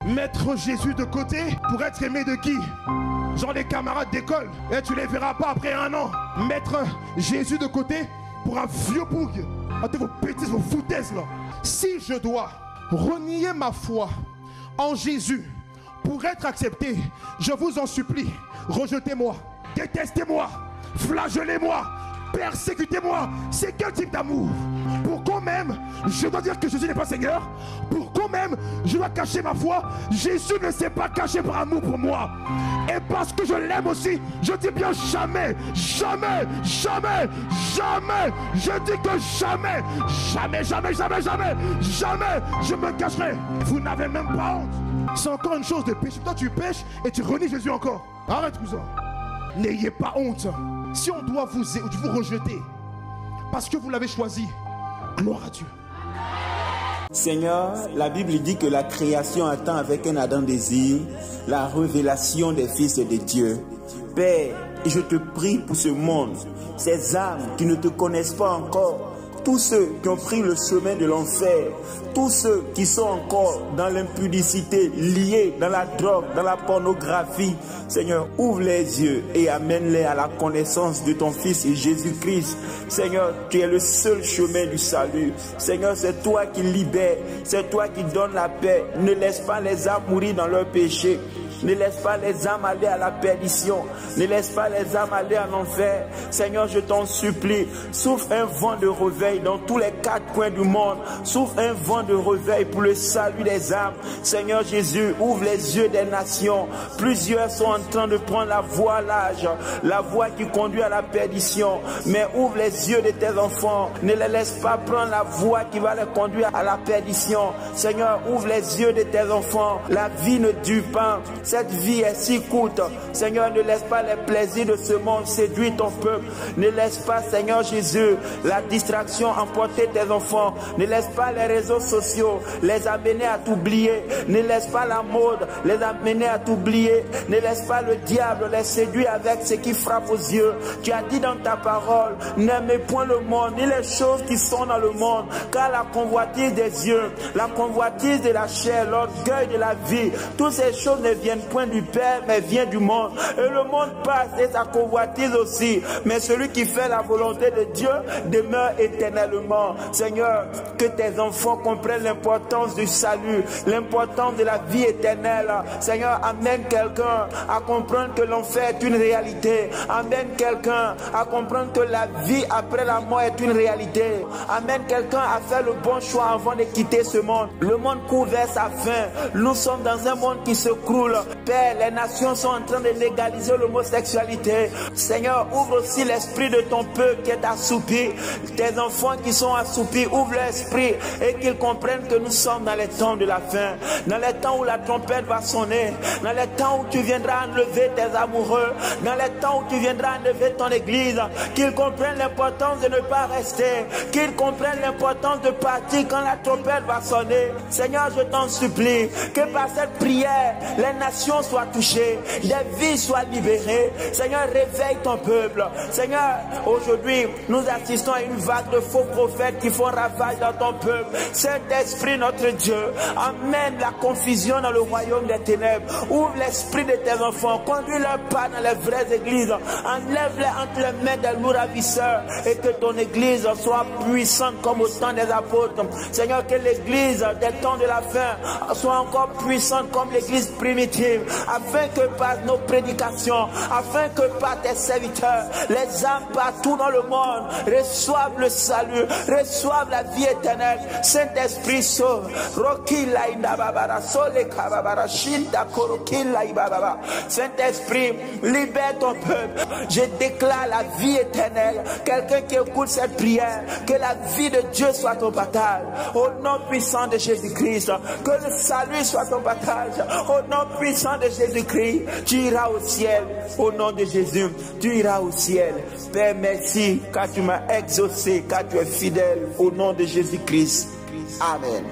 Mettre Jésus de côté pour être aimé de qui? Genre les camarades d'école. Et tu les verras pas après 1 an. Mettre Jésus de côté pour un vieux boug. Attends vos bêtises, vos foutaises là. Si je dois renier ma foi en Jésus pour être accepté, je vous en supplie, rejetez-moi, détestez-moi, flagellez-moi, persécutez-moi. C'est quel type d'amour? Pourquoi même je dois dire que Jésus n'est pas Seigneur? Pourquoi même je dois cacher ma foi? Jésus ne s'est pas caché par amour pour moi. Et parce que je l'aime aussi, je dis bien jamais, jamais, jamais, jamais. Je dis que jamais, jamais, jamais, jamais, jamais, jamais je me cacherai. Vous n'avez même pas honte. C'est encore une chose de péché. Toi tu pêches et tu renies Jésus encore. Arrête cousin. N'ayez pas honte. Si on doit vous rejeter parce que vous l'avez choisi, gloire à Dieu. Seigneur, la Bible dit que la création attend avec un ardent désir la révélation des fils de Dieu. Père, je te prie pour ce monde, ces âmes qui ne te connaissent pas encore, tous ceux qui ont pris le chemin de l'enfer, tous ceux qui sont encore dans l'impudicité, liés dans la drogue, dans la pornographie. Seigneur, ouvre les yeux et amène-les à la connaissance de ton Fils Jésus-Christ. Seigneur, tu es le seul chemin du salut. Seigneur, c'est toi qui libères, c'est toi qui donnes la paix. Ne laisse pas les âmes mourir dans leur péché. Ne laisse pas les âmes aller à la perdition. Ne laisse pas les âmes aller en enfer. Seigneur, je t'en supplie, souffle un vent de réveil dans tous les 4 coins du monde. Souffle un vent de réveil pour le salut des âmes. Seigneur Jésus, ouvre les yeux des nations. Plusieurs sont en train de prendre la voie large, la voie qui conduit à la perdition. Mais ouvre les yeux de tes enfants. Ne les laisse pas prendre la voie qui va les conduire à la perdition. Seigneur, ouvre les yeux de tes enfants. La vie ne dure pas. Cette vie est si courte. Seigneur, ne laisse pas les plaisirs de ce monde séduire ton peuple. Ne laisse pas, Seigneur Jésus, la distraction emporter tes enfants. Ne laisse pas les réseaux sociaux les amener à t'oublier. Ne laisse pas la mode les amener à t'oublier. Ne laisse pas le diable les séduire avec ce qui frappe aux yeux. Tu as dit dans ta parole, n'aimez point le monde, ni les choses qui sont dans le monde. Car la convoitise des yeux, la convoitise de la chair, l'orgueil de la vie, toutes ces choses ne viennent point du Père, mais vient du monde. Et le monde passe et sa convoitise aussi. Mais celui qui fait la volonté de Dieu demeure éternellement. Seigneur, que tes enfants comprennent l'importance du salut, l'importance de la vie éternelle. Seigneur, amène quelqu'un à comprendre que l'enfer est une réalité. Amène quelqu'un à comprendre que la vie après la mort est une réalité. Amène quelqu'un à faire le bon choix avant de quitter ce monde. Le monde court vers sa fin. Nous sommes dans un monde qui se croule. Père, les nations sont en train de légaliser l'homosexualité. Seigneur, ouvre aussi l'esprit de ton peuple qui est assoupi. Tes enfants qui sont assoupis, ouvre l'esprit et qu'ils comprennent que nous sommes dans les temps de la fin. Dans les temps où la trompette va sonner. Dans les temps où tu viendras enlever tes amoureux. Dans les temps où tu viendras enlever ton église. Qu'ils comprennent l'importance de ne pas rester. Qu'ils comprennent l'importance de partir quand la trompette va sonner. Seigneur, je t'en supplie que par cette prière, les nations soient touchées, des vies soient libérées. Seigneur, réveille ton peuple. Seigneur, aujourd'hui, nous assistons à une vague de faux prophètes qui font ravage dans ton peuple. Saint-Esprit, notre Dieu, amène la confusion dans le royaume des ténèbres. Ouvre l'esprit de tes enfants, conduis-leur pas dans les vraies églises. Enlève-les entre les mains des lourds ravisseurs et que ton église soit puissante comme au temps des apôtres. Seigneur, que l'église des temps de la fin soit encore puissante comme l'église primitive, afin que par nos prédications, afin que par tes serviteurs, les âmes partout dans le monde reçoivent le salut, reçoivent la vie éternelle. Saint-Esprit, sauve. Saint-Esprit, libère ton peuple. Je déclare la vie éternelle. Quelqu'un qui écoute cette prière, que la vie de Dieu soit ton partage. Au nom puissant de Jésus-Christ, que le salut soit ton partage. Au nom puissant de Jésus-Christ, tu iras au ciel. Au nom de Jésus, tu iras au ciel. Père, merci car tu m'as exaucé, car tu es fidèle. Au nom de Jésus-Christ. Amen.